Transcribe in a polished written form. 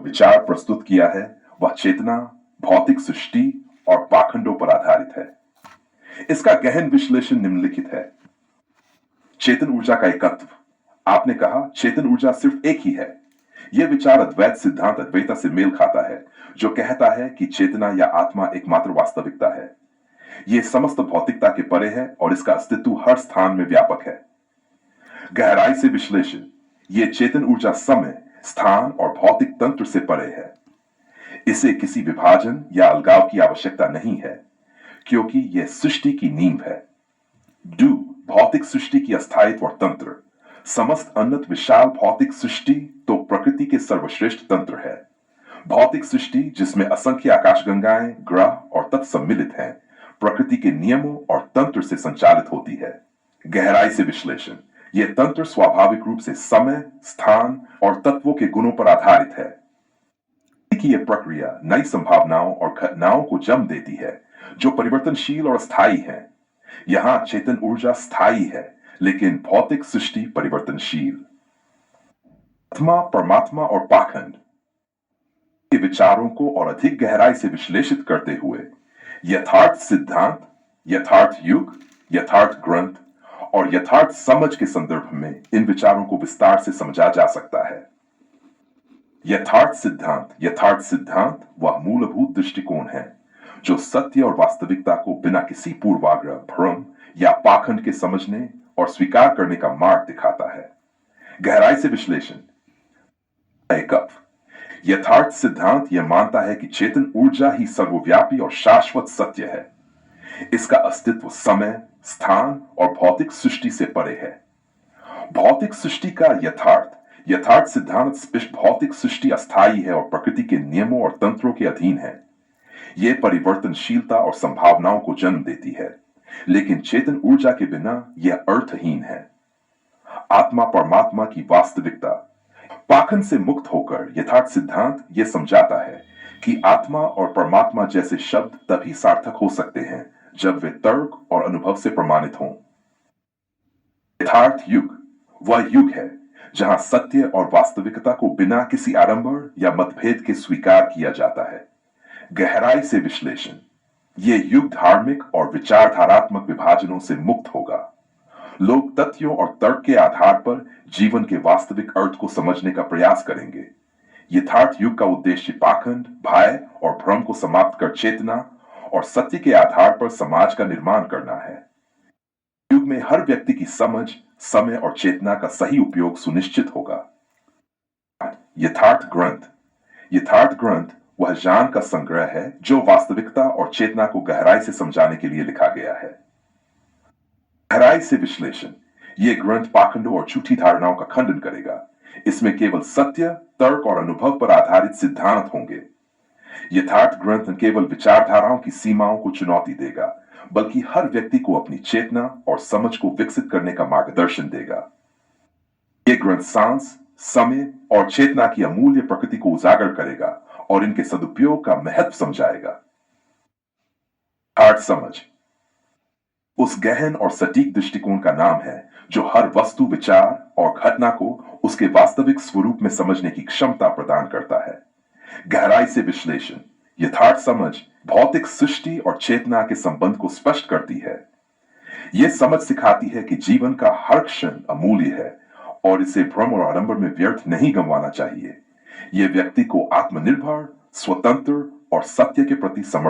विचार प्रस्तुत किया है वह चेतना, भौतिक सृष्टि और पाखंडों पर आधारित है। इसका गहन विश्लेषण निम्नलिखित है। चेतन ऊर्जा का एकत्व। आपने कहा चेतन ऊर्जा सिर्फ एक ही है। यह विचार अद्वैत सिद्धांत अद्वैता से मेल खाता है, जो कहता है कि चेतना या आत्मा एकमात्र वास्तविकता है। यह समस्त भौतिकता के परे है और इसका अस्तित्व हर स्थान में व्यापक है। गहराई से विश्लेषण। यह चेतन ऊर्जा समय, स्थान और भौतिक तंत्र से परे है। इसे किसी विभाजन या अलगाव की आवश्यकता नहीं है, क्योंकि यह सृष्टि की नींव है। डू भौतिक सृष्टि की अस्थायित्व और तंत्र। समस्त अन्नत विशाल भौतिक सृष्टि तो प्रकृति के सर्वश्रेष्ठ तंत्र है। भौतिक सृष्टि जिसमें असंख्य आकाशगंगाएं, ग्रह और तत्सम्मिलित हैं, प्रकृति के नियमों और तंत्र से संचालित होती है। गहराई से विश्लेषण। यह तंत्र स्वाभाविक रूप से समय, स्थान और तत्वों के गुणों पर आधारित है कि यह प्रक्रिया नई संभावनाओं और घटनाओं को जन्म देती है, जो परिवर्तनशील और स्थायी है। यहां चेतन ऊर्जा स्थायी है, लेकिन भौतिक सृष्टि परिवर्तनशील। आत्मा, परमात्मा और पाखंड के विचारों को और अधिक गहराई से विश्लेषित करते हुए यथार्थ सिद्धांत, यथार्थ युग, यथार्थ ग्रंथ और यथार्थ समझ के संदर्भ में इन विचारों को विस्तार से समझा जा सकता है। यथार्थ सिद्धांत वह मूलभूत दृष्टिकोण है जो सत्य और वास्तविकता को बिना किसी पूर्वाग्रह, भ्रम या पाखंड के समझने और स्वीकार करने का मार्ग दिखाता है। गहराई से विश्लेषण। यथार्थ सिद्धांत यह मानता है कि चेतन ऊर्जा ही सर्वव्यापी और शाश्वत सत्य है। इसका अस्तित्व समय, स्थान और भौतिक सृष्टि से परे है। भौतिक सृष्टि का यथार्थ सिद्धांत स्पष्ट भौतिक सृष्टि अस्थायी है और प्रकृति के नियमों और तंत्रों के अधीन है। यह परिवर्तनशीलता और संभावनाओं को जन्म देती है, लेकिन चेतन ऊर्जा के बिना यह अर्थहीन है। आत्मा, परमात्मा की वास्तविकता। पाखंड से मुक्त होकर यथार्थ सिद्धांत यह समझाता है कि आत्मा और परमात्मा जैसे शब्द तभी सार्थक हो सकते हैं जब वे तर्क और अनुभव से प्रमाणित हों। यथार्थ युग वह युग है जहां सत्य और वास्तविकता को बिना किसी आडंबर या मतभेद के स्वीकार किया जाता है। गहराई से विश्लेषण। यह युग धार्मिक और विचारधारात्मक विभाजनों से मुक्त होगा। लोग तथ्यों और तर्क के आधार पर जीवन के वास्तविक अर्थ को समझने का प्रयास करेंगे। यथार्थ युग का उद्देश्य पाखंड, भय और भ्रम को समाप्त कर चेतना और सत्य के आधार पर समाज का निर्माण करना है। युग में हर व्यक्ति की समझ, समय और चेतना का सही उपयोग सुनिश्चित होगा। यथार्थ ग्रंथ वह ज्ञान का संग्रह है जो वास्तविकता और चेतना को गहराई से समझाने के लिए लिखा गया है। गहराई से विश्लेषण। यह ग्रंथ पाखंडों और झूठी धारणाओं का खंडन करेगा। इसमें केवल सत्य, तर्क और अनुभव पर आधारित सिद्धांत होंगे। यथार्थ ग्रंथ न केवल विचारधाराओं की सीमाओं को चुनौती देगा, बल्कि हर व्यक्ति को अपनी चेतना और समझ को विकसित करने का मार्गदर्शन देगा। यह ग्रंथ सांस, समय और चेतना की अमूल्य प्रकृति को उजागर करेगा और इनके सदुपयोग का महत्व समझाएगा। यथार्थ समझ उस गहन और सटीक दृष्टिकोण का नाम है जो हर वस्तु, विचार और घटना को उसके वास्तविक स्वरूप में समझने की क्षमता प्रदान करता है। गहराई से विश्लेषण। यथार्थ समझ भौतिक सृष्टि और चेतना के संबंध को स्पष्ट करती है। यह समझ सिखाती है कि जीवन का हर क्षण अमूल्य है और इसे भ्रम और आडंबर में व्यर्थ नहीं गंवाना चाहिए। यह व्यक्ति को आत्मनिर्भर, स्वतंत्र और सत्य के प्रति समर्पित